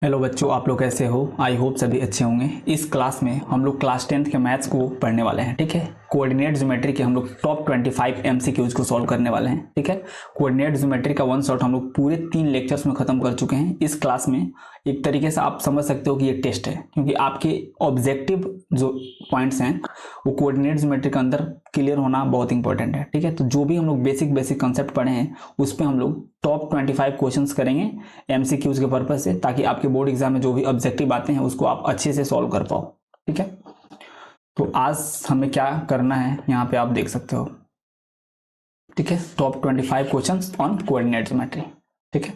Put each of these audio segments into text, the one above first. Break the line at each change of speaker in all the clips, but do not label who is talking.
Hello बच्चों, आप लोग कैसे हो? आई होप सभी अच्छे होंगे। इस क्लास में हम लोग क्लास 10th के मैथ्स को पढ़ने वाले हैं। ठीक है, कोऑर्डिनेट ज्योमेट्री के हम लोग टॉप 25 एमसीक्यूज को सॉल्व करने वाले हैं। ठीक है, कोऑर्डिनेट ज्योमेट्री का वन शॉट हम लोग पूरे 3 लेक्चर्स में खत्म कर चुके हैं। इस क्लास में एक तरीके से आप समझ सकते हो कि ये टेस्ट है, क्योंकि आपके ऑब्जेक्टिव जो पॉइंट्स हैं वो कोऑर्डिनेट ज्योमेट्री के अंदर क्लियर होना बहुत इंपॉर्टेंट है। ठीक है, तो जो भी हम लोग बेसिक कंसेप्ट पढ़े हैं उस पर हम लोग टॉप 25 क्वेश्चंस करेंगे एमसीक्यूज के पर्पज से, ताकि आपके बोर्ड एग्जाम में जो भी ऑब्जेक्टिव आते हैं उसको आप अच्छे से सॉल्व कर पाओ। ठीक है, तो आज हमें क्या करना है यहाँ पे आप देख सकते हो। ठीक है, top 25 questions on coordinate geometry. ठीक है,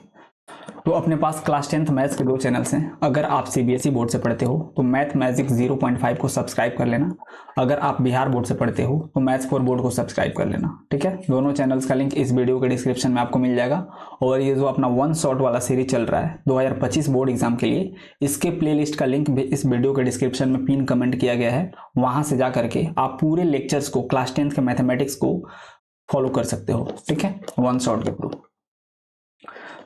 तो अपने पास क्लास 10th मैथ्स के 2 चैनल्स हैं। अगर आप सीबीएसई बोर्ड से पढ़ते हो तो मैथ मैजिक 0.5 को सब्सक्राइब कर लेना। अगर आप बिहार बोर्ड से पढ़ते हो तो मैथ्स फॉर बोर्ड को सब्सक्राइब कर लेना। ठीक है, दोनों चैनल्स का लिंक इस वीडियो के डिस्क्रिप्शन में आपको मिल जाएगा। और ये जो अपना वन शॉट वाला सीरीज चल रहा है 2025 बोर्ड एग्जाम के लिए, इसके प्लेलिस्ट का लिंक भी इस वीडियो के डिस्क्रिप्शन में पिन कमेंट किया गया है। वहां से जा करके आप पूरे लेक्चर्स को, क्लास 10th के मैथमेटिक्स को फॉलो कर सकते हो। ठीक है, वन शॉट के थ्रू।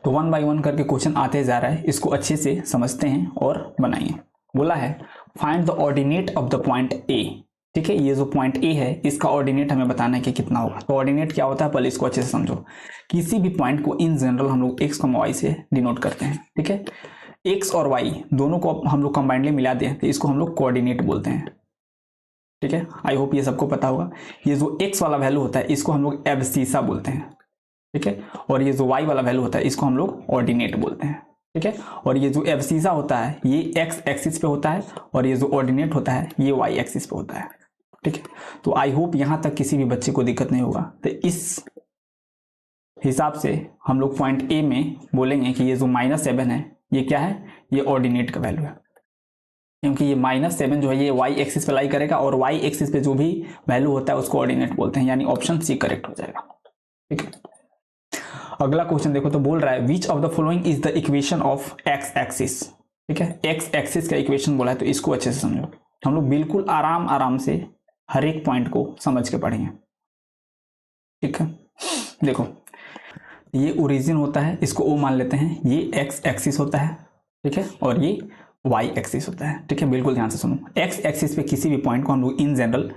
तो 1 बाय 1 करके क्वेश्चन आते जा रहा है, इसको अच्छे से समझते हैं और बनाइए। बोला है find the ordinate of the point ए। ठीक है, ये जो पॉइंट ए है इसका ऑर्डिनेट हमें बताना है कि कितना होगा। तो ऑर्डिनेट क्या होता है पहले इसको अच्छे से समझो। किसी भी पॉइंट को इन जनरल हम लोग एक्स वाई से डिनोट करते हैं। ठीक है, एक्स और वाई दोनों को हम लोग कंबाइंडली मिला दें तो इसको हम लोग कोऑर्डिनेट बोलते हैं। ठीक है, आई होप ये सबको पता होगा। ये जो एक्स वाला वैल्यू होता है इसको हम लोग एब्सिसा बोलते हैं। ठीक है, और ये जो y वाला वैल्यू होता है इसको हम लोग ऑर्डिनेट बोलते हैं। ठीक है, और ये जो एब्सिसा होता है ये x एक्सिस पे होता है और ये जो ऑर्डिनेट होता है ये y एक्सिस पे होता है। ठीक है, तो आई होप यहां तक किसी भी बच्चे को दिक्कत नहीं होगा। तो इस हिसाब से हम लोग पॉइंट ए में बोलेंगे कि ये जो -7 है ये क्या है, ये ऑर्डिनेट का वैल्यू है, क्योंकि ये -7 जो है ये y एक्सिस पे लाई करेगा और y एक्सिस पे जो भी वैल्यू होता है उसको ऑर्डिनेट बोलते हैं, यानी ऑप्शन सी करेक्ट हो जाएगा। ठीक है, अगला क्वेश्चन देखो तो बोल रहा है which of the following is the equation of x axis. ठीक है, एक्स एक्सिस का इक्वेशन बोला है, तो इसको अच्छे से समझो। हम लोग बिल्कुल आराम से हर एक पॉइंट को समझ के पढ़ेंगे। ठीक है, देखो ये ओरिजिन होता है, इसको ओ मान लेते हैं। ये एक्स एक्सिस होता है। ठीक है, और ये वाई एक्सिस होता है। ठीक है, बिल्कुल ध्यान से सुनो। एक्स एक्सिस पे किसी भी पॉइंट को हम लोग इन जनरल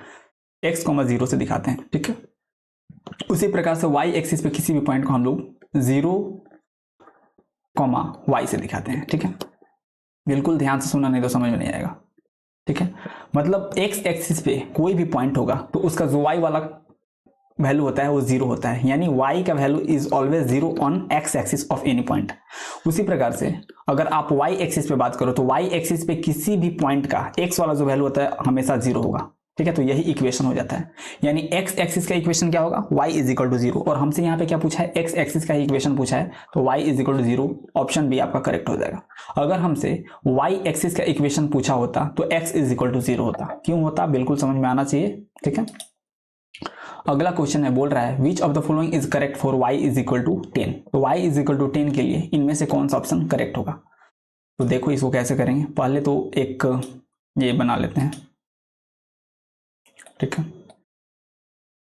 x,0 से दिखाते हैं। ठीक है, उसी प्रकार से y एक्सिस पे किसी भी पॉइंट को हम लोग 0,y से दिखाते हैं। ठीक है, बिल्कुल ध्यान से सुनना, नहीं तो समझ में नहीं आएगा। ठीक है, मतलब x एक्सिस पे कोई भी पॉइंट होगा तो उसका जो y वाला वैल्यू होता है वो 0 होता है, यानी y का value is always 0 on x axis of any point. उसी प्रकार से अगर आप y एक्सिस पे बात करो तो y एक्सिस पे किसी भी पॉइंट का x वाला जो वैल्यू होता है हमेशा 0 होगा। ठीक है, तो यही इक्वेशन हो जाता है, यानी x एक्सिस का इक्वेशन क्या होगा, y इज इक्वल टू 0। और हमसे यहाँ पे क्या पूछा है, x एक्सिस का इक्वेशन पूछा है, तो y is equal to 0 option B आपका करेक्ट हो जाएगा। अगर हमसे y एक्सिस का इक्वेशन पूछा होता तो x इज इक्वल टू 0 होता। क्यों होता, बिल्कुल समझ में आना चाहिए। ठीक है, अगला क्वेश्चन है, बोल रहा है which of the following is correct for y is equal to 10। तो y इज इक्वल टू 10 के लिए इनमें से कौन सा ऑप्शन करेक्ट होगा। तो देखो इसको कैसे करेंगे, पहले तो एक ये बना लेते हैं। ठीक है,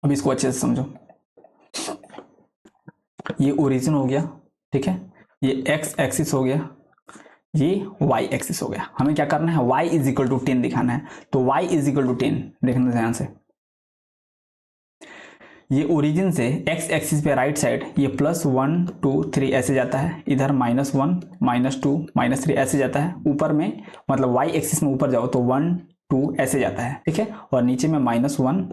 अब इसको अच्छे से समझो। ये ओरिजिन हो गया। ठीक है, ये x एक्सिस हो गया, ये y एक्सिस हो गया। हमें क्या करना है, y इज इक्वल टू 10 दिखाना है। तो y इज इक्वल टू 10 देखना ध्यान से। ये ओरिजिन से x एक्सिस पे राइट साइड ये +1 2 3 ऐसे जाता है, इधर -1 -2 -3 ऐसे जाता है। ऊपर में मतलब y एक्सिस में ऊपर जाओ तो 1 2 ऐसे जाता है। ठीक है, और नीचे में -1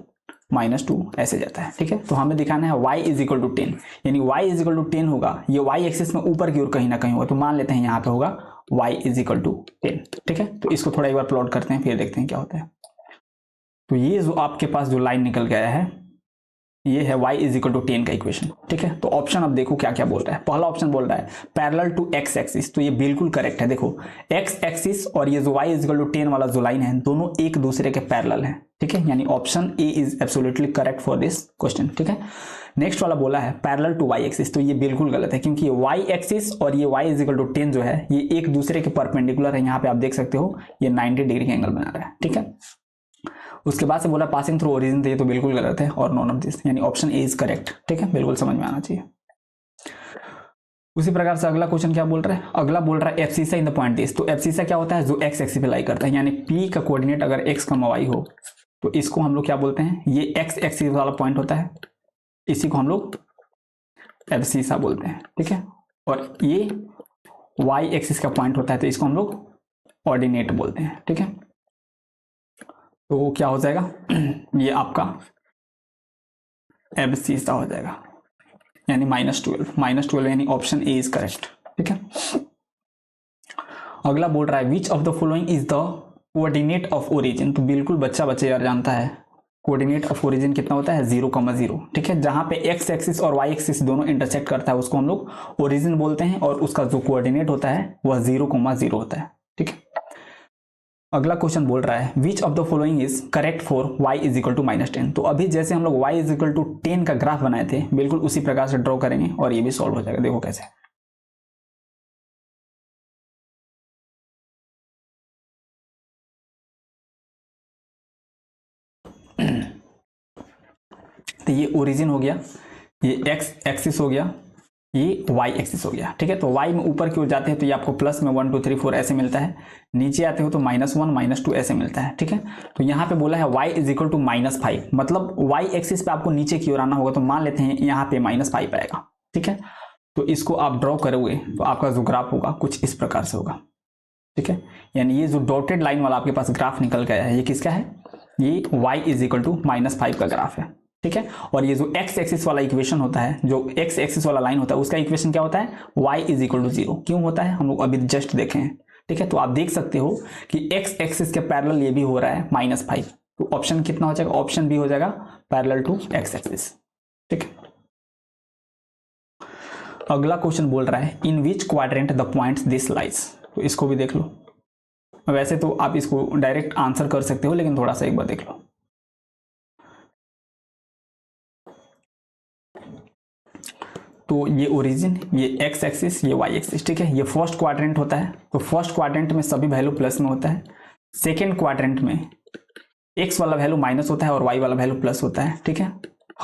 -2 ऐसे जाता है। ठीक है, तो हमें दिखाना है y इज इक्वल टू 10, यानी y इज इक्वल टू 10 होगा। ये y एक्सिस में ऊपर की ओर कहीं ना कहीं होगा, तो मान लेते हैं यहाँ पे होगा y इज इक्वल टू 10। ठीक है, तो इसको थोड़ा एक बार प्लॉट करते हैं फिर देखते हैं क्या होता है। तो ये जो आपके पास जो लाइन निकल गया है ये है y इज इक्वल टू 10 का इक्वेशन। ठीक है, तो ऑप्शन अब देखो क्या क्या बोल रहा है। पहला ऑप्शन बोल रहा है पैरेलल टू x एक्सिस, तो ये बिल्कुल करेक्ट है। देखो x एक्सिस और ये जो y इज इक्वल टू 10 वाला जो लाइन है दोनों एक दूसरे के पैरेलल हैं। ठीक है, यानी option A is absolutely correct for this question. ठीक है, नेक्स्ट वाला बोला है पैरेलल टू y एक्सिस, तो ये बिल्कुल गलत है, क्योंकि ये y एक्सिस और ये y इज इक्वल टू 10 जो है ये एक दूसरे के परपेंडिकुलर है। यहाँ पे आप देख सकते हो ये 90 डिग्री का एंगल बना रहा है। ठीक है, उसके बाद से बोला पासिंग थ्रू ओरिजिन, तो ये तो बिल्कुल गलत है और नॉन ऑफ दिस, यानी ऑप्शन ए इज करेक्ट। ठीक है, बिल्कुल समझ में आना चाहिए। उसी प्रकार से अगला क्वेश्चन क्या बोल रहा है, अगला बोल रहा है abscissa in the point this. तो एब्सिसा क्या होता है, जो एक्स एक्सिस पे लाई करता है, यानी पी का कोऑर्डिनेट अगर एक्स कमा वाई हो तो इसको हम लोग क्या बोलते हैं, ये एक्स एक्सिस वाला पॉइंट होता है, इसी को हम लोग एब्सिसा बोलते हैं, ठीक है। और ये वाई एक्सिस का पॉइंट होता है तो इसको हम लोग ऑर्डिनेट बोलते हैं, ठीक है। तो क्या हो जाएगा ये आपका एब्सिसा हो जाएगा, यानी -12 यानी ऑप्शन ए इज करेक्ट, ठीक है। अगला बोल रहा है which of the following is the coordinate of origin. तो बिल्कुल बच्चे यार जानता है कोऑर्डिनेट ऑफ ओरिजिन कितना होता है, 0,0, ठीक है। जहां पे एक्स एक्सिस और वाई एक्सिस दोनों इंटरसेक्ट करता है उसको हम लोग ओरिजिन बोलते हैं, और उसका जो कोऑर्डिनेट होता है वह 0,0 होता है, ठीक है। अगला क्वेश्चन बोल रहा है which of the following is correct for y is equal to -10। तो अभी जैसे हम लोग y इज इक्वल टू 10 का ग्राफ बनाए थे, बिल्कुल उसी प्रकार से ड्रॉ करेंगे और ये भी सॉल्व हो जाएगा। देखो कैसे, तो ये ओरिजिन हो गया, ये x एक्सिस हो गया, ये y एक्सिस हो गया, ठीक है। तो y में ऊपर की ओर जाते हैं तो ये आपको प्लस में 1 2 3 4 ऐसे मिलता है, नीचे आते हो तो -1 -2 ऐसे मिलता है, ठीक है। तो यहाँ पे बोला है y इज इक्वल टू -5, मतलब y एक्सिस पे आपको नीचे की ओर आना होगा, तो मान लेते हैं यहाँ पे -5 आएगा, ठीक है। तो इसको आप ड्रॉ करोगे तो आपका जो ग्राफ होगा कुछ इस प्रकार से होगा, ठीक है। यानी ये जो डॉटेड लाइन वाला आपके पास ग्राफ निकल गया है, ये किसका है, ये y इज इक्वल टू -5 का ग्राफ है, ठीक है। और ये जो x एक्सिस वाला इक्वेशन होता है, जो x एक्सिस वाला लाइन होता है, उसका इक्वेशन क्या होता है, y इज इक्वल टू 0। क्यों होता है हम लोग अभी जस्ट देखे हैं, ठीक है। तो आप देख सकते हो कि x एक्सिस के पैरेलल ये भी हो रहा है -5, तो ऑप्शन कितना हो जाएगा, ऑप्शन बी हो जाएगा पैरेलल टू x एक्सिस, ठीक है। अगला क्वेश्चन बोल रहा है in which quadrant the points this lies. तो इसको भी देख लो, वैसे तो आप इसको डायरेक्ट आंसर कर सकते हो, लेकिन थोड़ा सा एक बार देख लो। तो ये ओरिजिन, ये एक्स एक्सिस, ये वाई एक्सिस, ठीक है। ये फर्स्ट क्वाड्रेंट होता है, तो फर्स्ट क्वाड्रेंट में सभी वैल्यू प्लस में होता है। सेकेंड क्वाड्रेंट में एक्स वाला वैल्यू माइनस होता है और वाई वाला वैल्यू प्लस होता है, ठीक है।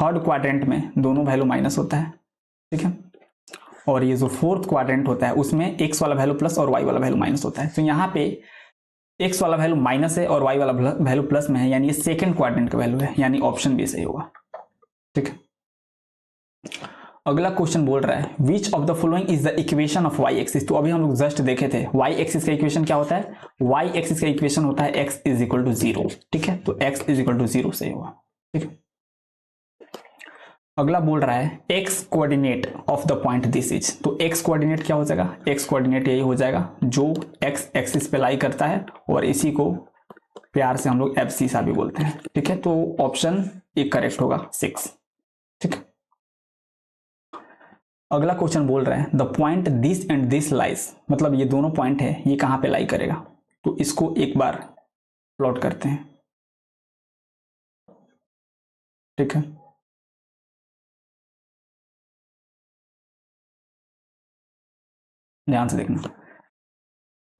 थर्ड क्वाड्रेंट में दोनों वैल्यू माइनस होता है, ठीक है। और ये जो फोर्थ क्वाड्रेंट होता है उसमें एक्स वाला वैल्यू प्लस और वाई वाला वैल्यू माइनस होता है। तो यहाँ पे एक्स वाला वैल्यू माइनस है और वाई वाला वैल्यू प्लस में है, यानी ये सेकेंड क्वाड्रेंट का वैल्यू है, यानी ऑप्शन बी सही होगा, ठीक है। अगला क्वेश्चन बोल रहा है which of the following is the equation of y axis. तो अभी हम लोग जस्ट देखे थे वाई एक्सिस का इक्वेशन क्या होता है, वाई एक्सिस का इक्वेशन होता है एक्स इज इक्वल टू 0, ठीक है। तो एक्स इज इक्वल टू 0 सही होगा, ठीक है। अगला बोल रहा है x coordinate of the point this is. तो एक्स कोऑर्डिनेट क्या हो जाएगा, एक्स कोऑर्डिनेट यही हो जाएगा जो एक्स एक्सिस पे लाई करता है, और इसी को प्यार से हम लोग एब्सिसा भी बोलते हैं, ठीक है। तो ऑप्शन ए करेक्ट होगा 6, ठीक है। अगला क्वेश्चन बोल रहा है the point this and this lies, मतलब ये दोनों पॉइंट है, ये कहां पे लाई करेगा। तो इसको एक बार प्लॉट करते हैं, ठीक है। ध्यान से देखना,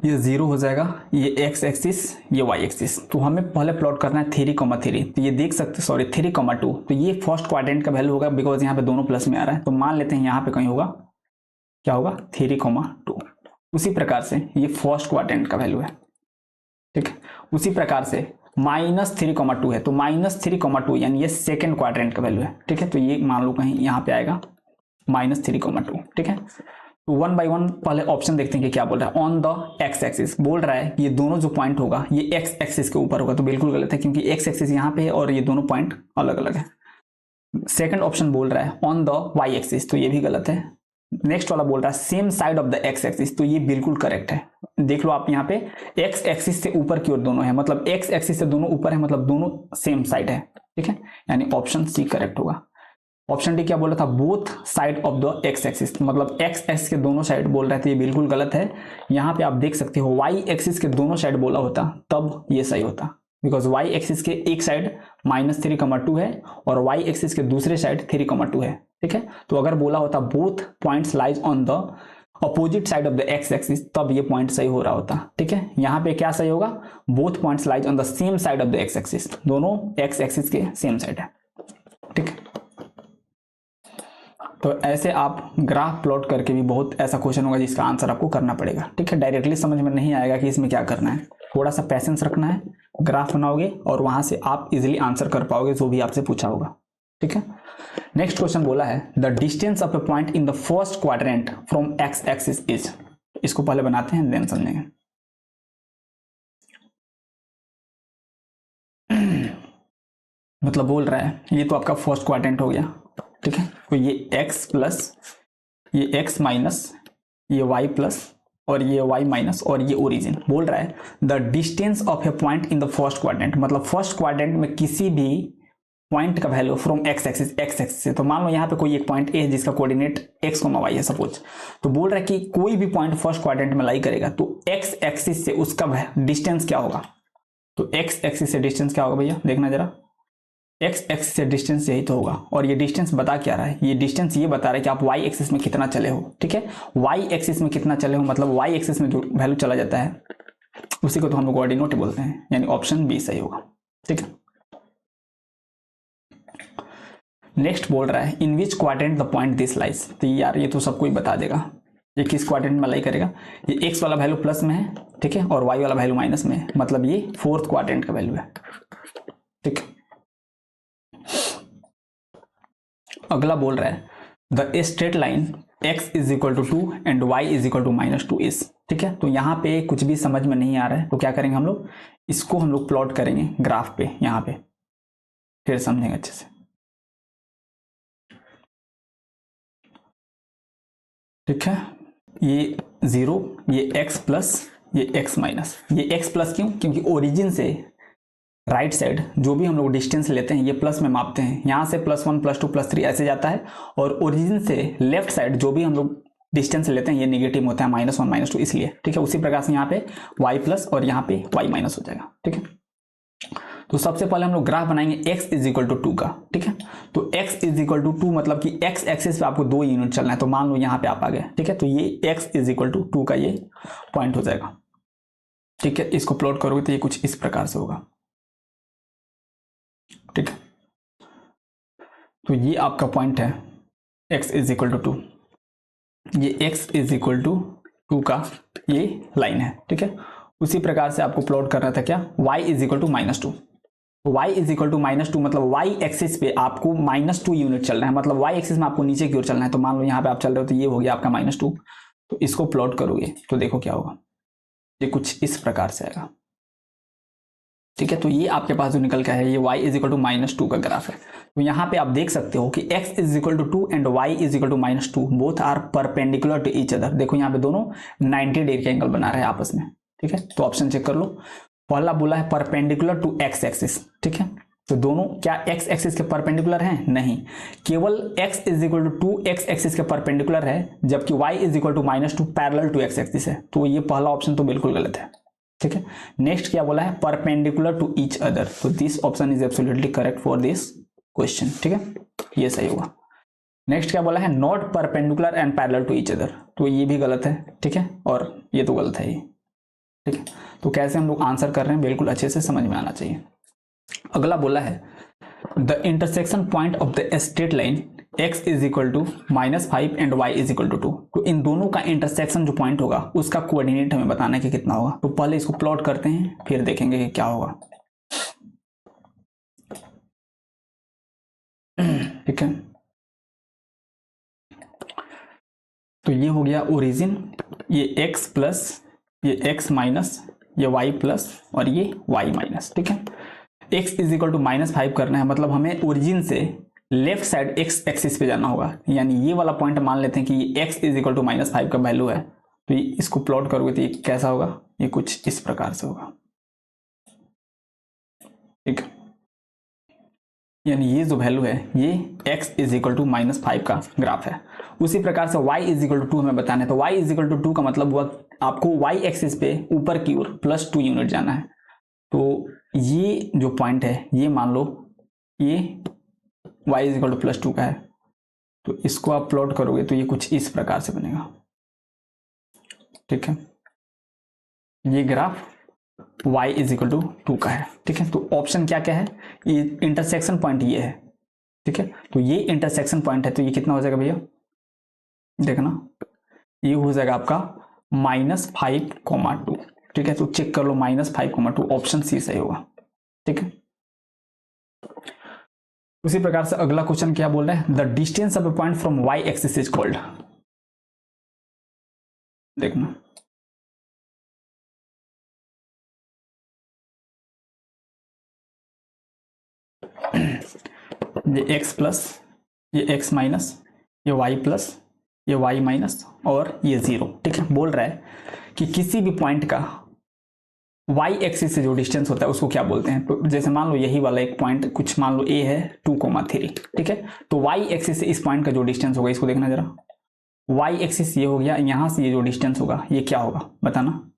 ये 0 हो जाएगा, ये एक्स एक्सिस, ये वाई एक्सिस। तो हमें पहले प्लॉट करना है 3,3। तो ये देख सकते, सॉरी 3,2। तो ये फर्स्ट क्वाड्रेंट का वैल्यू होगा, बिकॉज यहाँ पे दोनों प्लस में आ रहा है, तो मान लेते हैं यहाँ पे कहीं होगा, क्या होगा 3,2। उसी प्रकार से ये फर्स्ट क्वाड्रेंट का वैल्यू है, ठीक है। उसी प्रकार से -3,2 है, तो -3,2 यानी ये सेकेंड क्वाड्रेंट का वैल्यू है, ठीक है। तो ये मान लो कहीं यहाँ पे आएगा -3,2, ठीक है। तो 1 बाय 1 पहले ऑप्शन देखते हैं कि क्या बोल रहा है। ऑन द एक्स एक्सिस बोल रहा है ये दोनों जो पॉइंट होगा ये एक्स एक्सिस के ऊपर होगा, तो बिल्कुल गलत है, क्योंकि एक्स एक्सिस यहाँ पे है और ये दोनों पॉइंट अलग अलग है। सेकंड ऑप्शन बोल रहा है ऑन द वाई एक्सिस, तो ये भी गलत है। नेक्स्ट वाला बोल रहा है same side of the x axis, तो ये बिल्कुल करेक्ट है। देख लो आप यहाँ पे एक्स एक्सिस से ऊपर की ओर दोनों है, मतलब एक्स एक्सिस से दोनों ऊपर है, मतलब दोनों सेम साइड है, ठीक है। यानी ऑप्शन सी करेक्ट होगा। ऑप्शन डी क्या बोल रहा था, both side of the x axis, मतलब एक्स एक्सिस के दोनों साइड बोल रहे थे, ये बिल्कुल गलत है। यहाँ पे आप देख सकते हो वाई एक्सिस के दोनों साइड बोला होता तब ये सही होता, बिकॉज वाई एक्सिस के एक साइड -3,2 है और वाई एक्सिस के दूसरे साइड 3,2 है, ठीक है। तो अगर बोला होता both points lies on the opposite side of the x axis, तब ये पॉइंट सही हो रहा होता, ठीक है। यहाँ पे क्या सही होगा, both points lies on the same side of the x axis, दोनों एक्स एक्सिस के सेम साइड है, ठीक है। तो ऐसे आप ग्राफ प्लॉट करके भी बहुत ऐसा क्वेश्चन होगा जिसका आंसर आपको करना पड़ेगा, ठीक है। डायरेक्टली समझ में नहीं आएगा कि इसमें क्या करना है, थोड़ा सा पैसेंस रखना है, ग्राफ बनाओगे और वहां से आप इजिली आंसर कर पाओगे जो भी आपसे पूछा होगा, ठीक है। नेक्स्ट क्वेश्चन बोला है the distance of a point in the first quadrant from x axis is. इसको पहले बनाते हैं देन समझेंगे। मतलब बोल रहा है ये तो आपका फर्स्ट क्वाड्रेंट हो गया, ठीक है। तो ये x प्लस ये x माइनस ये y प्लस और ये y माइनस और ये ओरिजिन। बोल रहा है the distance of a point in the first quadrant, मतलब फर्स्ट क्वाड्रेंट में किसी भी पॉइंट का वैल्यू फ्रॉम एक्स एक्सिस से। तो मान लो यहाँ पे कोई एक पॉइंट ए है जिसका कोऑर्डिनेट x, y है सपोज। तो बोल रहा है कि कोई भी पॉइंट फर्स्ट क्वाड्रेंट में लाई करेगा तो x एक्सिस से उसका डिस्टेंस क्या होगा। तो x एक्सिस से डिस्टेंस क्या होगा भैया, देखना जरा। x एक्सिस से डिस्टेंस यही तो होगा, और ये डिस्टेंस बता क्या रहा है, ये डिस्टेंस ये बता रहा है कि आप y एक्सिस में कितना चले हो, ठीक है। y एक्सिस में कितना चले हो मतलब y एक्सिस में जो वैल्यू चला जाता है उसी को तो हम लोग कोऑर्डिनेट बोलते हैं, यानी ऑप्शन बी सही होगा, ठीक है। नेक्स्ट बोल रहा है in which quadrant the point this lies. तो यार ये तो सबको ही बता देगा ये किस क्वाड्रेंट में लाई करेगा। ये x वाला वैल्यू प्लस में है, ठीक है, और y वाला वैल्यू माइनस में है, मतलब ये फोर्थ क्वाड्रेंट का वैल्यू है, ठीक है। अगला बोल रहा है the straight line x is equal to 2 and y is equal to -2 is, ठीक है। तो यहाँ पे कुछ भी समझ में नहीं आ रहा है तो क्या करेंगे हम लोग, इसको हम लोग प्लॉट करेंगे ग्राफ पे, यहाँ पे फिर समझेंगे अच्छे से, ठीक है। ये 0 ये x प्लस ये x माइनस, ये x प्लस क्यों, क्योंकि ओरिजिन से राइट साइड जो भी हम लोग डिस्टेंस लेते हैं ये प्लस में मापते हैं, यहाँ से +1 +2 +3 ऐसे जाता है, और ओरिजिन से लेफ्ट साइड जो भी हम लोग डिस्टेंस लेते हैं ये निगेटिव होता है -1 -2 इसलिए, ठीक है। उसी प्रकार से यहाँ पे y प्लस और यहाँ पे y माइनस हो जाएगा, ठीक है। तो सबसे पहले हम लोग ग्राफ बनाएंगे x इज इक्वल टू 2 का, ठीक है। तो x इज इक्वल टू 2 मतलब कि x एक्सिस पे आपको 2 यूनिट चलना है, तो मान लो यहाँ पे आप आ गए, ठीक है। तो ये x इज इक्वल टू 2 का ये पॉइंट हो जाएगा, ठीक है। इसको प्लॉट करोगे तो ये कुछ इस प्रकार से होगा, ठीक है। तो ये आपका पॉइंट है x इज इक्वल टू 2, ये x इज इक्वल टू 2 का ये लाइन है, ठीक है। उसी प्रकार से आपको प्लॉट करना था क्या, y is equal to -2। y is equal to -2 मतलब y एक्सिस पे आपको -2 यूनिट चल रहा है, मतलब y एक्सिस में आपको नीचे की ओर चलना है। तो मान लो यहाँ पे आप चल रहे हो तो ये हो गया आपका -2, तो इसको प्लॉट करोगे तो देखो क्या होगा, ये कुछ इस प्रकार से आएगा, ठीक है। तो ये आपके पास जो निकल का है ये y इज इक्वल टू -2 का ग्राफ है। तो यहाँ पे आप देख सकते हो कि x is equal to 2 and y is equal to -2 both are perpendicular to each other. देखो यहाँ पे दोनों 90 डिग्री का एंगल बना रहे हैं आपस में, ठीक है। तो ऑप्शन चेक कर लो, पहला बोला है परपेंडिकुलर टू x एक्सिस, ठीक है। तो दोनों क्या x एक्सिस के परपेंडिकुलर हैं, नहीं, केवल x is equal to 2x axis के परपेंडिकुलर है, जबकि y is equal to -2 parallel to x axis है। तो ये पहला ऑप्शन तो बिल्कुल गलत है, ठीक है। नेक्स्ट क्या बोला है, परपेंडिकुलर टू ईच अदर। तो this option is absolutely correct for this question, ठीक है, ये सही होगा। नेक्स्ट क्या बोला है, not perpendicular and parallel to each other. तो ये भी गलत है, ठीक है, और ये तो गलत है ये, ठीक है। तो कैसे हम लोग आंसर कर रहे हैं बिल्कुल अच्छे से समझ में आना चाहिए। अगला बोला है the intersection point of the straight line x is equal to -5 and y is equal to 2। तो इन दोनों का इंटरसेक्शन जो पॉइंट होगा उसका कोऑर्डिनेट हमें बताना है कि कितना होगा। तो पहले इसको प्लॉट करते हैं फिर देखेंगे कि क्या होगा, ठीक है। तो ये हो गया ओरिजिन, ये x प्लस ये x माइनस ये y प्लस और ये y माइनस, ठीक है। x इज इक्वल टू -5 करना है, मतलब हमें ओरिजिन से लेफ्ट साइड x एक्सिस पे जाना होगा, यानी ये वाला पॉइंट मान लेते हैं कि x इज इक्वल टू -5 का वैल्यू है। तो इसको प्लॉट करोगे तो ये कैसा होगा, ये कुछ इस प्रकार से होगा, ठीक है। यानी ये जो वैल्यू है ये x इज इक्वल टू -5 का ग्राफ है। उसी प्रकार से y इज इक्वल टू 2 हमें बताना है। तो y इज इक्वल टू 2 का मतलब हुआ आपको y एक्सिस पे ऊपर की ओर +2 यूनिट जाना है। तो ये जो पॉइंट है ये मान लो ये y इज इक्वल टू +2 का है। तो इसको आप प्लॉट करोगे तो ये कुछ इस प्रकार से बनेगा, ठीक है। ये graph y is equal to 2 का है, ठीक है। तो ऑप्शन क्या क्या है, ये इंटरसेक्शन पॉइंट ये है, ठीक है। तो ये इंटरसेक्शन पॉइंट है, तो ये कितना हो जाएगा भैया, देखना ये हो जाएगा आपका -5,2। ठीक है, तो चेक कर लो -5,2 ऑप्शन सी सही होगा। ठीक है, उसी प्रकार से अगला क्वेश्चन क्या बोल रहे हैं, the distance of a point from y axis is called. देखना ये x प्लस, ये x माइनस, ये y प्लस, ये y माइनस और ये 0। ठीक है, बोल रहा है कि किसी भी पॉइंट का y एक्सिस से जो डिस्टेंस होता है उसको क्या बोलते हैं। तो जैसे मान लो यही वाला एक पॉइंट कुछ मान लो a है 2,3। ठीक है, तो y एक्सिस से इस पॉइंट का जो डिस्टेंस होगा इसको देखना जरा, y एक्सिस ये हो गया, यहां से ये जो डिस्टेंस होगा ये क्या होगा बताना,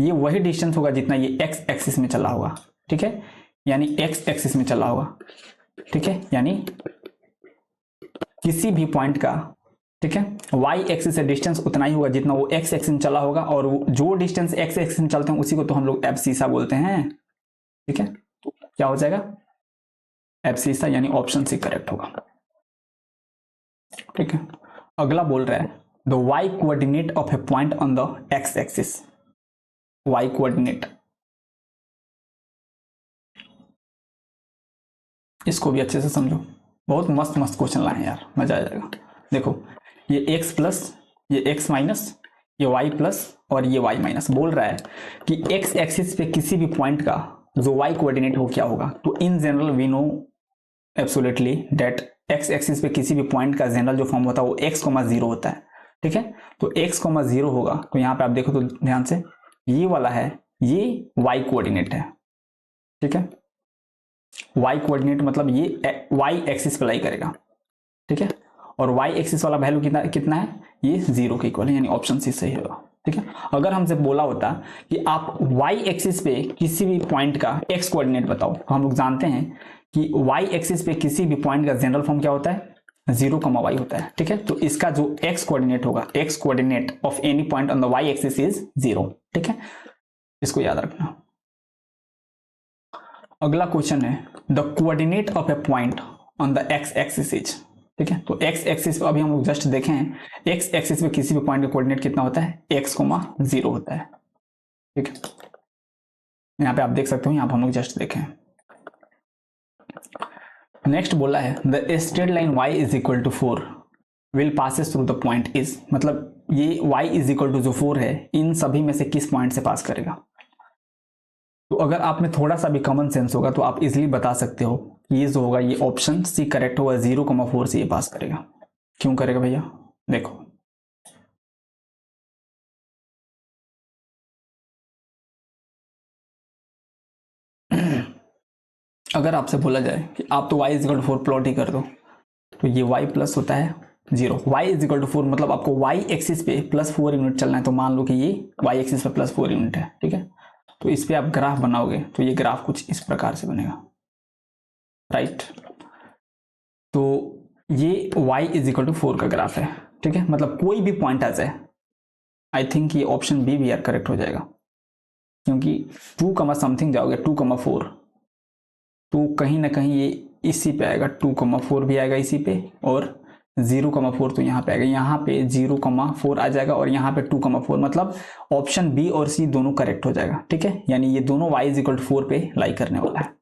ये वही डिस्टेंस होगा जितना ये x एक्सिस में चला होगा। ठीक है, यानी x एक्सिस में चला होगा। ठीक है, यानी किसी भी पॉइंट का, ठीक है, y एक्सिस से डिस्टेंस उतना ही होगा जितना वो x एक्सिस में चला होगा, और जो डिस्टेंस x एक्सिस में चलते हैं उसी को तो हम लोग एब्सिसा बोलते हैं। ठीक है, तो क्या हो जाएगा एब्सिसा, यानी ऑप्शन सी करेक्ट होगा। ठीक है, अगला बोल रहा है the y coordinate of a point on the x axis. y coordinate, इसको भी अच्छे से समझो, बहुत मस्त मस्त क्वेश्चन लाए यार, मजा आ जाएगा। देखो ये x प्लस, ये x माइनस, ये y प्लस और ये y माइनस। बोल रहा है कि x एक्सिस पे किसी भी पॉइंट का जो y कोऑर्डिनेट हो क्या होगा। तो in general we know absolutely that x axis पे किसी भी पॉइंट का जनरल जो फॉर्म होता है वो x,0 होता है। ठीक है, तो x,0 होगा, तो यहाँ पे आप देखो तो ध्यान से ये वाला है, ये y कोऑर्डिनेट है। ठीक है, y कोऑर्डिनेट मतलब ये y एक्सिस पे लाई करेगा। ठीक है, और y एक्सिस वाला वैल्यू कितना कितना है, ये 0 के इक्वल है, यानी ऑप्शन सी सही होगा। ठीक है, अगर हमसे बोला होता कि आप y एक्सिस पे किसी भी पॉइंट का x कोऑर्डिनेट बताओ, तो हम लोग जानते हैं कि y एक्सिस पे किसी भी पॉइंट का जनरल फॉर्म क्या होता है, 0,y होता है। ठीक है, तो इसका जो x कोऑर्डिनेट होगा, x coordinate of any point on the y axis is 0। ठीक है, इसको याद रखना। अगला क्वेश्चन है the coordinate of a point on the x axis is. ठीक है, तो x एक्सिस अभी हम लोग जस्ट देखे हैं, x एक्सिस में किसी भी पॉइंट का कोऑर्डिनेट कितना होता है, x,0 होता है। ठीक है, यहाँ पे आप देख सकते हो, यहाँ पे हम लोग जस्ट देखें। नेक्स्ट बोला है the straight line y is equal to 4 will passes through the point is. मतलब ये y इज इक्वल टू जो 4 है इन सभी में से किस पॉइंट से पास करेगा। तो अगर आप में थोड़ा सा भी कॉमन सेंस होगा तो आप इजीली बता सकते हो कि ये जो होगा ये ऑप्शन सी करेक्ट होगा, 0,4 से ये पास करेगा। क्यों करेगा भैया, देखो अगर आपसे बोला जाए कि आप तो y is equal to 4 plot ही कर दो, तो ये y प्लस होता है 0, y इज इक्वल टू 4 मतलब आपको y एक्सिस पे +4 यूनिट चलना है। तो मान लो कि ये y एक्सिस पे +4 यूनिट है। ठीक है, तो इस पे आप ग्राफ बनाओगे तो ये ग्राफ कुछ इस प्रकार से बनेगा, राइट। तो ये y इज इक्वल टू 4 का ग्राफ है। ठीक है, मतलब कोई भी पॉइंट आ जाए, आई थिंक ये ऑप्शन बी भी यार करेक्ट हो जाएगा, क्योंकि 2, समथिंग जाओगे 2,4 तो कहीं ना कहीं ये इसी पे आएगा, 2,4 भी आएगा इसी पे, और 0,4 तो यहाँ पे आएगा, यहाँ पे 0,4 आ जाएगा और यहाँ पे 2,4, मतलब ऑप्शन बी और सी दोनों करेक्ट हो जाएगा। ठीक है, यानी ये दोनों y इज इक्वल टू 4 पे लाई करने वाला है।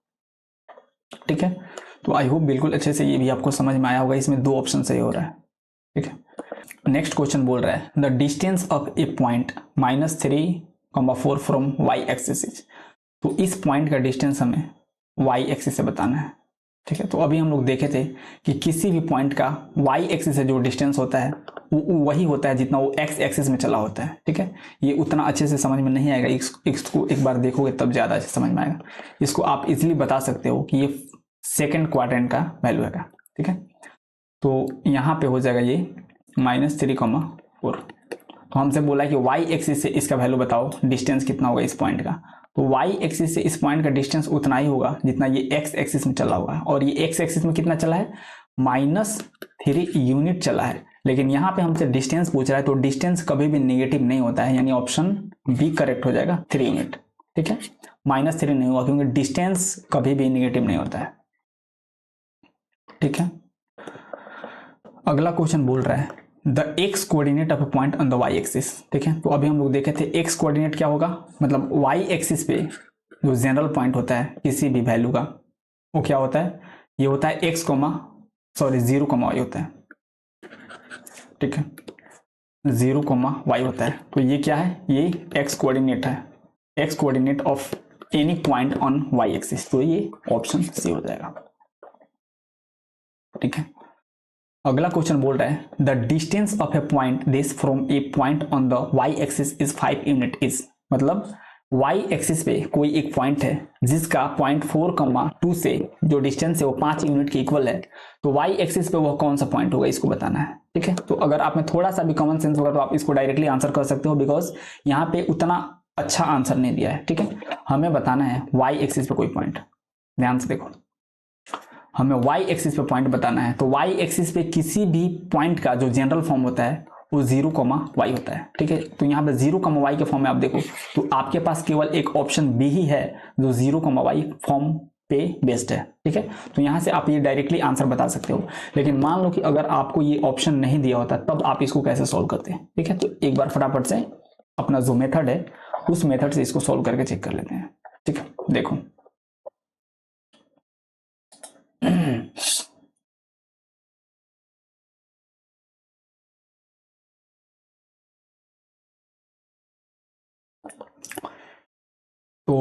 ठीक है, तो आई होप बिल्कुल अच्छे से ये भी आपको समझ में आया होगा, इसमें 2 ऑप्शन सही हो रहा है। ठीक है, नेक्स्ट क्वेश्चन बोल रहा है the distance of a point -3,4 from y axis is. तो इस पॉइंट का डिस्टेंस हमें y एक्सिस से बताना है। ठीक है, तो अभी हम लोग देखे थे कि किसी भी पॉइंट का y एक्सिस से जो डिस्टेंस होता है वो वही होता है जितना वो x एक्सिस में चला होता है। ठीक है, ये उतना अच्छे से समझ में नहीं आएगा, इसको एक बार देखोगे तब ज़्यादा अच्छे समझ में आएगा। इसको आप इजीली बता सकते हो कि ये सेकेंड क्वाड्रेंट का वैल्यू है। ठीक है, तो यहाँ पे हो जाएगा ये -3,4। तो हमसे बोला कि y एक्सिस से इसका वैल्यू बताओ, डिस्टेंस कितना होगा इस पॉइंट का। तो y एक्सिस से इस पॉइंट का डिस्टेंस उतना ही होगा जितना ये x एक्सिस में चला हुआ है, और ये x एक्सिस में कितना चला है, -3 यूनिट चला है। लेकिन यहाँ पे हमसे डिस्टेंस पूछ रहा है, तो डिस्टेंस कभी भी नेगेटिव नहीं होता है, यानी ऑप्शन बी करेक्ट हो जाएगा, 3 यूनिट। ठीक है, -3 नहीं होगा क्योंकि डिस्टेंस कभी भी नेगेटिव नहीं होता है। ठीक है, अगला क्वेश्चन बोल रहा है the x coordinate of a point on the y axis. ठीक है, तो अभी हम लोग देखे थे एक्स कोऑर्डिनेट क्या होगा, मतलब वाई एक्सिस पे जो जनरल पॉइंट होता है किसी भी वैल्यू का वो क्या होता है, ये होता है x comma sorry 0 comma y होता है। ठीक है, 0 कोमा वाई होता है। तो ये क्या है, ये एक्स कोऑर्डिनेट है, x coordinate of any point on y axis. तो ये ऑप्शन सी हो जाएगा। ठीक है, अगला क्वेश्चन बोल रहा है the distance of a point this from a point on the y axis is 5 unit is, मतलब वाई एक्सिस पे कोई एक पॉइंट है जिसका पॉइंट 4,2 से जो डिस्टेंस है वो 5 यूनिट के इक्वल है, तो वाई एक्सिस पे वो कौन सा पॉइंट होगा इसको बताना है। ठीक है, तो अगर आप में थोड़ा सा भी कॉमन सेंस होगा तो आप इसको डायरेक्टली आंसर कर सकते हो, बिकॉज यहाँ पे उतना अच्छा आंसर नहीं दिया है। ठीक है, हमें बताना है वाई एक्सिस पे कोई पॉइंट, ध्यान से देखो, हमें वाई एक्सिस पे पॉइंट बताना है। तो वाई एक्सिस पे किसी भी पॉइंट का जो जनरल फॉर्म होता है वो 0 कोमा वाई होता है। ठीक है, तो यहाँ पे 0 कोमा वाई के फॉर्म में आप देखो तो आपके पास केवल एक ऑप्शन बी ही है जो 0 कोमा वाई फॉर्म पे बेस्ड है। ठीक है, तो यहाँ से आप ये डायरेक्टली आंसर बता सकते हो, लेकिन मान लो कि अगर आपको ये ऑप्शन नहीं दिया होता तब आप इसको कैसे सॉल्व करते हैं। ठीक है, तो एक बार फटाफट से अपना जो मेथड है उस मेथड से इसको सॉल्व करके चेक कर लेते हैं। ठीक है, देखो तो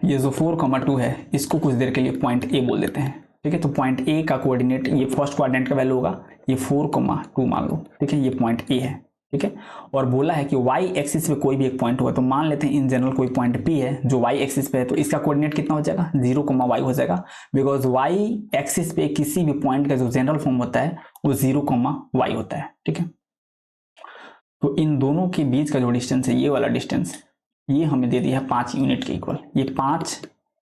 ये जो 4,2 है इसको कुछ देर के लिए पॉइंट ए बोल देते हैं। ठीक है, तो पॉइंट ए का कोऑर्डिनेट ये फर्स्ट कोऑर्डिनेट का वैल्यू होगा, ये 4,2 मान लो। ठीक है, ये पॉइंट ए है। ठीक है, और बोला है कि वाई एक्सिस पे कोई भी एक पॉइंट होगा, तो मान लेते हैं इन जनरल कोई पॉइंट पी है जो वाई एक्सिस पे है, तो इसका कोऑर्डिनेट कितना हो जाएगा, 0 कोमा वाई हो जाएगा, बिकॉज वाई एक्सिस पे किसी भी पॉइंट का जो जनरल फॉर्म होता है वो 0 कोमा वाई होता है। ठीक है, तो इन दोनों के बीच का जो डिस्टेंस है ये वाला डिस्टेंस ये हमें दे दिया है 5 यूनिट के इक्वल, ये 5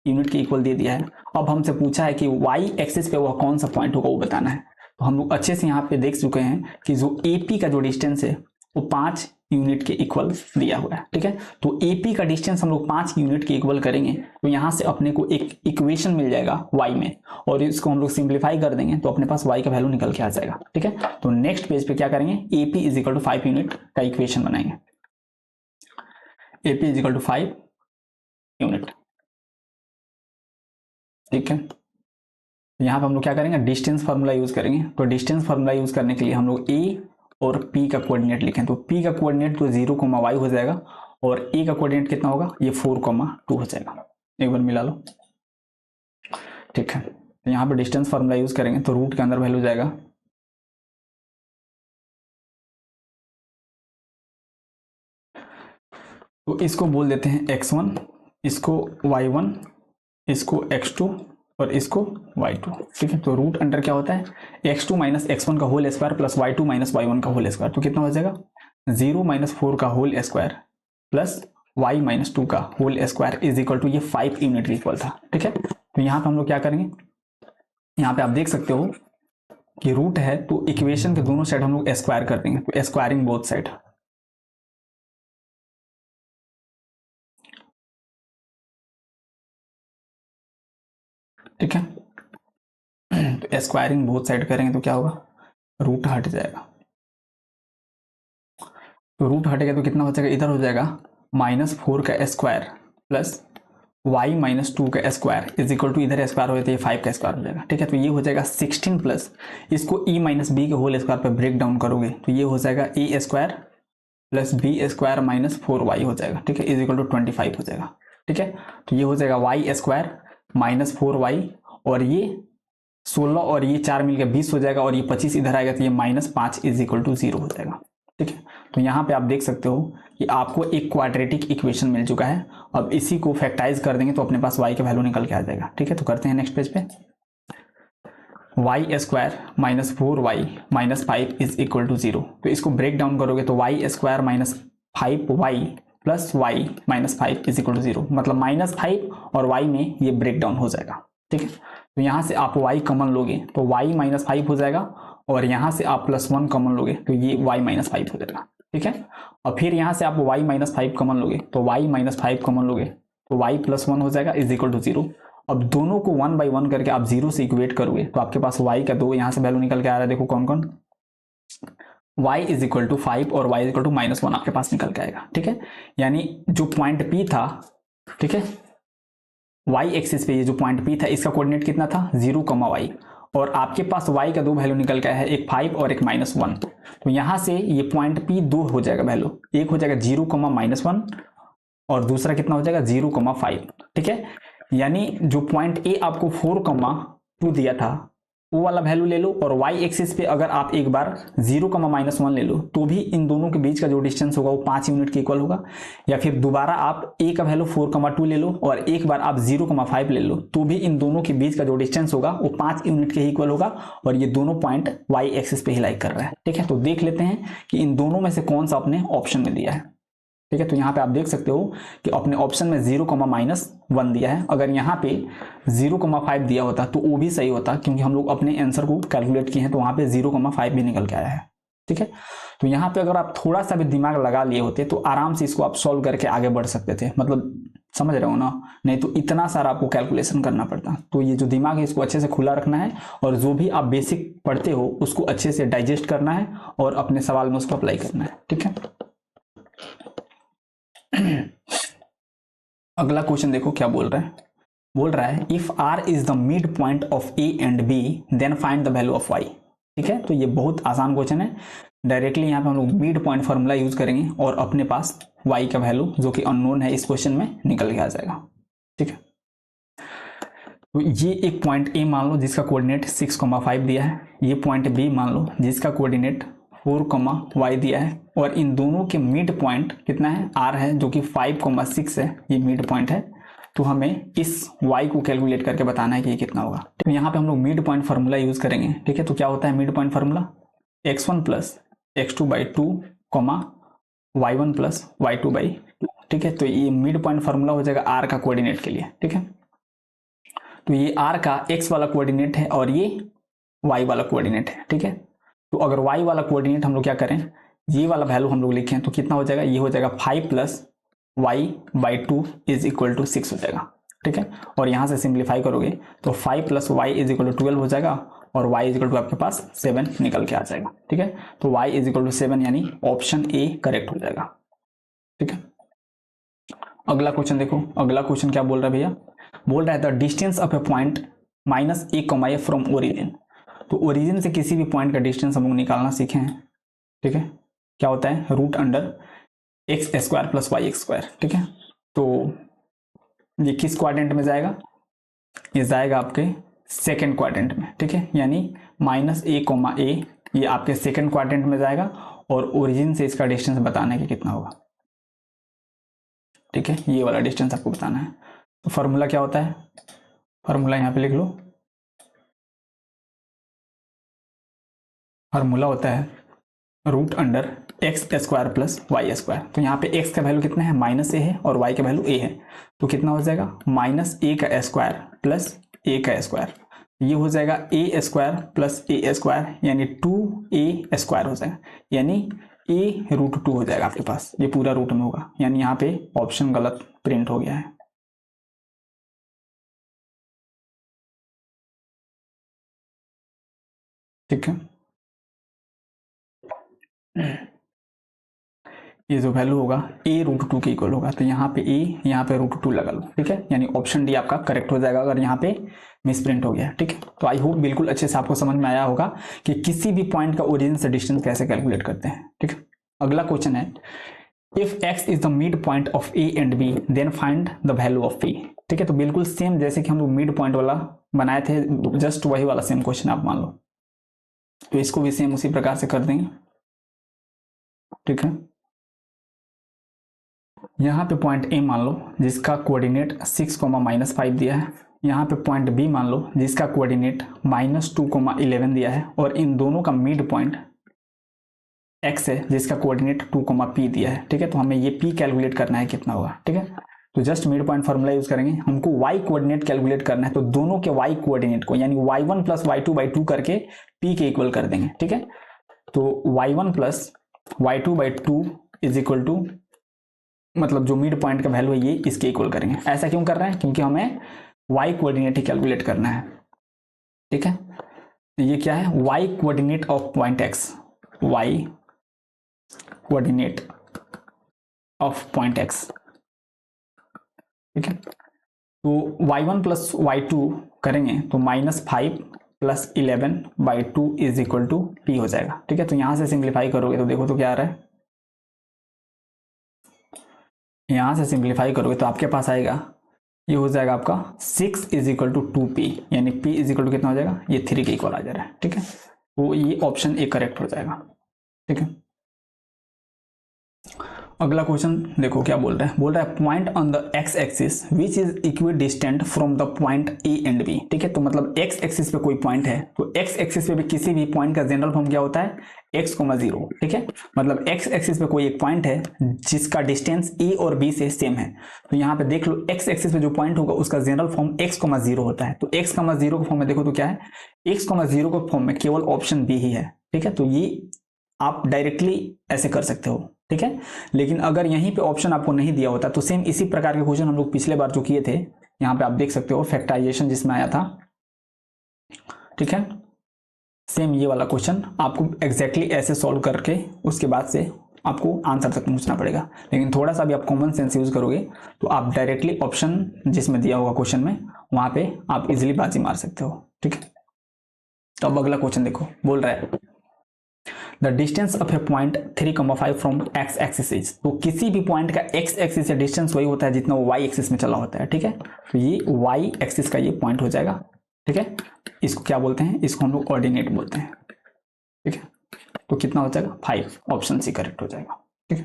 यूनिट के इक्वल दे दिया है। अब हमसे पूछा है कि वाई एक्सिस पे वह कौन सा पॉइंट होगा वो बताना है। तो हम लोग अच्छे से यहाँ पे देख चुके हैं कि जो एपी का जो डिस्टेंस है वो 5 यूनिट के इक्वल दिया हुआ है। ठीक है, तो एपी का डिस्टेंस हम लोग 5 यूनिट के इक्वल करेंगे तो यहाँ से अपने को एक इक्वेशन मिल जाएगा वाई में, और इसको हम लोग सिंप्लीफाई कर देंगे तो अपने पास वाई का वैल्यू निकल के आ जाएगा। ठीक है, तो नेक्स्ट पेज पे क्या करेंगे, AP is equal to 5 unit का इक्वेशन बनाएंगे। AP is equal to 5 unit. ठीक है, यहाँ पे हम लोग क्या करेंगे, डिस्टेंस फार्मूला यूज करेंगे। तो डिस्टेंस फार्मूला यूज करने के लिए हम लोग A और P का कोऑर्डिनेट लिखें, तो P का कोऑर्डिनेट तो 0 कोमा वाई हो जाएगा और A का कोऑर्डिनेट कितना होगा, ये 4,2 हो जाएगा। एक बार मिला लो। ठीक है, तो यहाँ पे डिस्टेंस फार्मूला यूज करेंगे तो रूट के अंदर वैल्यू जाएगा, तो इसको बोल देते हैं x1, इसको y1, इसको x2 और इसको y2। ठीक है, तो रूट अंडर क्या होता है, x2 माइनस x1 का whole square plus y2 minus y1 का होल स्क्वायर, तो कितना हो जाएगा 0 माइनस 4 का whole square plus y minus 2 का whole square is equal to ये 5 यूनिट इक्वल था। ठीक है, तो यहाँ पे हम लोग क्या करेंगे, यहाँ पे आप देख सकते हो कि रूट है तो इक्वेशन के दोनों साइड हम लोग स्क्वायर कर देंगे, तो स्क्वायरिंग बोथ साइड। ठीक है, तो स्क्वायरिंग बोथ साइड करेंगे तो क्या होगा, रूट हट जाएगा, तो रूट हटेगा तो कितना हो जाएगा, इधर हो जाएगा -4 का स्क्वायर प्लस y माइनस 2 का स्क्वायर इज इक्वल टू इधर स्क्वायर हो जाता है 5 का स्क्वायर हो जाएगा। ठीक है, तो ये हो जाएगा 16 प्लस इसको e माइनस बी के होल स्क्वायर पे ब्रेक डाउन करोगे तो ये हो जाएगा a square plus B square minus 4y हो जाएगा। ठीक है, इज इक्वल टू 25 हो जाएगा। ठीक है, तो ये हो जाएगा y स्क्वायर माइनस 4y और ये 16 और ये 4 मिलकर 20 हो जाएगा और ये 25 इधर आएगा तो ये -5 इज इक्वल टू 0 हो जाएगा। ठीक है, तो यहाँ पे आप देख सकते हो कि आपको एक क्वाड्रेटिक इक्वेशन मिल चुका है। अब इसी को फैक्टराइज कर देंगे तो अपने पास y का वैल्यू निकल के आ जाएगा। ठीक है, तो करते हैं नेक्स्ट पेज पे, y square minus 4y minus 5 is equal to 0, तो इसको ब्रेक डाउन करोगे तो y square minus 5y plus y minus 5 is equal to 0, मतलब -5 और y में ये ब्रेक डाउन हो जाएगा। ठीक है, तो यहाँ से आप y कॉमन लोगे तो y माइनस 5 हो जाएगा और यहाँ से आप +1 कॉमन लोगे तो ये y माइनस 5 हो जाएगा। ठीक है, और फिर यहाँ से आप y माइनस 5 कॉमन लोगे तो y माइनस 5 कॉमन लोगे तो y +1 हो जाएगा इज इक्वल टू 0। अब दोनों को 1 बाई 1 करके आप 0 से इक्वेट करोगे तो आपके पास y का 2 यहाँ से वैल्यू निकल के आ रहा है। देखो कौन कौन, y इज इक्वल टू 5 और y इज इक्वल टू -1 आपके पास निकल के आएगा। ठीक है, यानी जो पॉइंट P था, ठीक है, y एक्सिस पे ये जो पॉइंट P था इसका कोऑर्डिनेट कितना था 0, y, और आपके पास y का दो वैल्यू निकल के आया है, एक 5 और एक -1। तो यहां से ये पॉइंट P दो हो जाएगा वैल्यू, एक हो जाएगा 0, -1 और दूसरा कितना हो जाएगा 0, 5। ठीक है, यानी जो पॉइंट A आपको 4, 2 दिया था वो वाला वैल्यू ले लो, और y एक्सिस पे अगर आप एक बार 0, -1 ले लो तो भी इन दोनों के बीच का जो डिस्टेंस होगा वो 5 यूनिट के इक्वल होगा। या फिर दोबारा आप a का वैल्यू 4, 2 ले लो और एक बार आप 0, 5 ले लो तो भी इन दोनों के बीच का जो डिस्टेंस होगा वो 5 यूनिट के ही इक्वल होगा, और ये दोनों पॉइंट y एक्सिस पे ही लाइक कर रहा है। ठीक है, तो देख लेते हैं कि इन दोनों में से कौन सा अपने ऑप्शन में दिया है। ठीक है, तो यहाँ पे आप देख सकते हो कि अपने ऑप्शन में 0, -1 दिया है। अगर यहाँ पे 0, 5 दिया होता तो वो भी सही होता, क्योंकि हम लोग अपने आंसर को कैलकुलेट किए हैं तो वहाँ पे 0, 5 भी निकल के आया है। ठीक है, तो यहाँ पे अगर आप थोड़ा सा भी दिमाग लगा लिए होते तो आराम से इसको आप सॉल्व करके आगे बढ़ सकते थे, मतलब समझ रहे हो ना, नहीं तो इतना सारा आपको कैलकुलेशन करना पड़ता। तो ये जो दिमाग है इसको अच्छे से खुला रखना है, और जो भी आप बेसिक पढ़ते हो उसको अच्छे से डाइजेस्ट करना है और अपने सवाल में उसको अप्लाई करना है। ठीक है, अगला क्वेश्चन देखो क्या बोल रहा है if r is the mid point of a and b then find the value of y। ठीक है, तो ये बहुत आसान क्वेश्चन है। डायरेक्टली यहाँ पे हम लोग मिड पॉइंट फॉर्मूला यूज करेंगे और अपने पास y का वैल्यू जो कि अननोन है इस क्वेश्चन में निकल के आ जाएगा। ठीक है, तो ये एक पॉइंट a मान लो जिसका कोऑर्डिनेट 6, 5 दिया है, ये पॉइंट b मान लो जिसका कोऑर्डिनेट 4, y दिया है, और इन दोनों के मिड पॉइंट कितना है r है जो कि 5, 6 है, ये मिड पॉइंट है। तो हमें इस y को कैलकुलेट करके बताना है कि ये कितना होगा। तो यहाँ पे हम लोग मिड पॉइंट फार्मूला यूज करेंगे। ठीक है, तो क्या होता है mid point formula, x1 + x2/2, y1 + y2/2। ठीक है, तो ये मिड पॉइंट फार्मूला हो जाएगा r का कोऑर्डिनेट के लिए। ठीक है, तो ये r का x वाला कोऑर्डिनेट है और ये y वाला कोऑर्डिनेट है। ठीक है, तो अगर y वाला कोऑर्डिनेट हम लोग क्या करें, ये वाला वैल्यू हम लोग लिखें तो कितना हो जाएगा, ये हो जाएगा 5 + y/2 इज इक्वल टू 6 हो जाएगा। ठीक है, और यहां से सिंप्लीफाई करोगे तो 5 + y इज इक्वल टू 12 हो जाएगा, और y इज इक्वल टू आपके पास 7 निकल के आ जाएगा। ठीक है, तो y इज इक्वल टू 7 यानी ऑप्शन ए करेक्ट हो जाएगा। ठीक है, अगला क्वेश्चन देखो, अगला क्वेश्चन क्या बोल रहा है भैया, बोल रहा है the distance of a point -a, from origin. तो ओरिजिन से किसी भी पॉइंट का डिस्टेंस हम लोग निकालना सीखे हैं। ठीक है, क्या होता है √x² + y²। ठीक है, तो ये किस क्वाड्रेंट में जाएगा, ये जाएगा आपके सेकेंड क्वाड्रेंट में। ठीक है, यानी -a, ये आपके सेकेंड क्वाड्रेंट में जाएगा, और ओरिजिन से इसका डिस्टेंस बताना है कि कितना होगा। ठीक है, ये वाला डिस्टेंस आपको बताना है। तो फॉर्मूला क्या होता है, फॉर्मूला यहाँ पे लिख लो, फॉर्मूला होता है √x² + y²। तो यहाँ पे x का वैल्यू कितना है -a है और y का वैल्यू a है, तो कितना हो जाएगा -a² + a²। ये हो जाएगा a² + a², यानी 2a² हो जाएगा, यानी a√2 हो जाएगा आपके पास, ये पूरा रूट में होगा, यानी यहाँ पे ऑप्शन गलत प्रिंट हो गया है। ठीक है, ये जो वैल्यू होगा a√2 के इक्वल होगा, तो यहाँ पे a, यहाँ पे √2 लगा लो। ठीक है, यानी ऑप्शन डी आपका करेक्ट हो जाएगा अगर यहाँ पे मिसप्रिंट हो गया। ठीक है, तो आई होप बिल्कुल अच्छे से आपको समझ में आया होगा कि किसी भी पॉइंट का ओरिजिन से डिस्टेंस कैसे कैलकुलेट करते हैं। ठीक है, अगला क्वेश्चन है if x is the mid point of a and b then find the value of p। ठीक है, तो बिल्कुल सेम जैसे कि हम लोग मिड पॉइंट वाला बनाए थे, जस्ट वही वाला सेम क्वेश्चन आप मान लो, तो इसको भी सेम उसी प्रकार से कर देंगे। ठीक है, यहाँ पे पॉइंट A मान लो जिसका कोऑर्डिनेट 6, -5 दिया है, यहाँ पे पॉइंट B मान लो जिसका कोऑर्डिनेट -2, 11 दिया है, और इन दोनों का मिड पॉइंट x है जिसका कोऑर्डिनेट 2, p दिया है। ठीक है, तो हमें ये p कैलकुलेट करना है कितना होगा। ठीक है, तो just mid point formula use करेंगे, हमको y कोऑर्डिनेट कैलकुलेट करना है, तो दोनों के y कोऑर्डिनेट को यानी y1 + y2/2 करके p के इक्वल कर देंगे। ठीक है, तो y1 + y2/2 is equal to, मतलब जो मिड पॉइंट का वैल्यू है ये इसके इक्वल करेंगे। ऐसा क्यों कर रहे हैं, क्योंकि हमें y कोऑर्डिनेट ही कैलकुलेट करना है। ठीक है, ये क्या है y coordinate of point x, y coordinate of point x, ठीक है। तो y1 प्लस y2 करेंगे तो -5 plus 11/2 is equal to p हो जाएगा, ठीक है। तो यहां से सिंप्लीफाई करोगे तो देखो तो क्या आ रहा है, यहां से सिंप्लीफाई करोगे तो आपके पास आएगा, ये हो जाएगा आपका 6 इज इक्वल टू 2p, यानी p इज इक्वल टू कितना हो जाएगा, ये 3 के इक्वल आ जा रहा है, ठीक है। तो ये ऑप्शन ए करेक्ट हो जाएगा, ठीक है। अगला क्वेश्चन देखो क्या बोल रहा है, बोल रहा है point on the x axis which is equidistant from the point A and B, ठीक है। तो मतलब एक्स एक्सिस पे कोई पॉइंट है, तो एक्स एक्सिस पे भी किसी भी पॉइंट का जनरल फॉर्म क्या होता है, x, 0, ठीक है। मतलब एक्स एक्सिस पे कोई एक पॉइंट है जिसका डिस्टेंस ए और बी से सेम है, तो यहाँ पे देख लो एक्स एक्सिस पे जो पॉइंट होगा उसका जनरल फॉर्म x, 0 होता है। तो x, 0 के फॉर्म में देखो तो क्या है, x, 0 के फॉर्म में केवल ऑप्शन बी ही है, ठीक है। तो ये आप डायरेक्टली ऐसे कर सकते हो, ठीक है। लेकिन अगर यहीं पे ऑप्शन आपको नहीं दिया होता तो सेम इसी प्रकार के क्वेश्चन हम लोग पिछले बार जो किए थे, यहाँ पे आप देख सकते हो फैक्टराइजेशन जिसमें आया था, ठीक है। सेम ये वाला क्वेश्चन आपको एग्जैक्टली ऐसे सॉल्व करके उसके बाद से आपको आंसर तक पहुंचना पड़ेगा। लेकिन थोड़ा सा भी आप कॉमन सेंस यूज करोगे तो आप डायरेक्टली ऑप्शन जिसमें दिया होगा क्वेश्चन में वहां पे आप इजिली बाजी मार सकते हो, ठीक है। तो अब अगला क्वेश्चन देखो, बोल रहा है the distance of a point 3,5 from x axis is, तो किसी भी पॉइंट का एक्स एक्सिस से डिस्टेंस वही होता है जितना वो वाई एक्सिस में चला होता है, ठीक है। तो ये वाई एक्सिस का ये पॉइंट हो जाएगा, ठीक है। इसको क्या बोलते हैं, इसको हम लोग कोऑर्डिनेट बोलते हैं, ठीक है। तो कितना हो जाएगा 5, ऑप्शन सी करेक्ट हो जाएगा, ठीक है।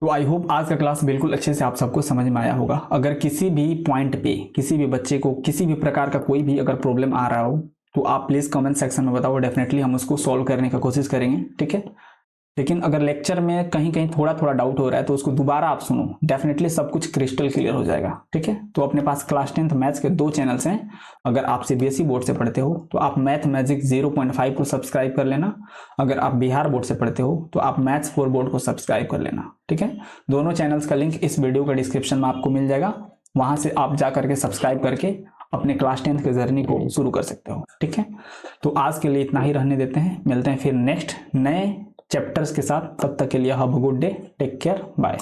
तो आई होप आज का क्लास बिल्कुल अच्छे से आप सबको समझ में आया होगा। अगर किसी भी पॉइंट पे किसी भी बच्चे को किसी भी प्रकार का कोई भी अगर प्रॉब्लम आ रहा हो तो आप प्लीज कमेंट सेक्शन में बताओ, डेफिनेटली हम उसको सॉल्व करने का कोशिश करेंगे, ठीक है। लेकिन अगर लेक्चर में कहीं कहीं थोड़ा थोड़ा डाउट हो रहा है तो उसको दोबारा आप सुनो, डेफिनेटली सब कुछ क्रिस्टल क्लियर हो जाएगा, ठीक है। तो अपने पास क्लास 10th मैथ्स के 2 चैनल्स हैं। अगर आप सीबीएसई बोर्ड से पढ़ते हो तो आप मैथ मैजिक 0.5 को सब्सक्राइब कर लेना, अगर आप बिहार बोर्ड से पढ़ते हो तो आप मैथ्स 4 बोर्ड को सब्सक्राइब कर लेना, ठीक है। दोनों चैनल्स का लिंक इस वीडियो का डिस्क्रिप्शन में आपको मिल जाएगा, वहां से आप जा करके सब्सक्राइब करके अपने क्लास 10th के जर्नी को शुरू कर सकते हो, ठीक है। तो आज के लिए इतना ही रहने देते हैं, मिलते हैं फिर नेक्स्ट नए चैप्टर्स के साथ, तब तक के लिए have a good day, take care, bye.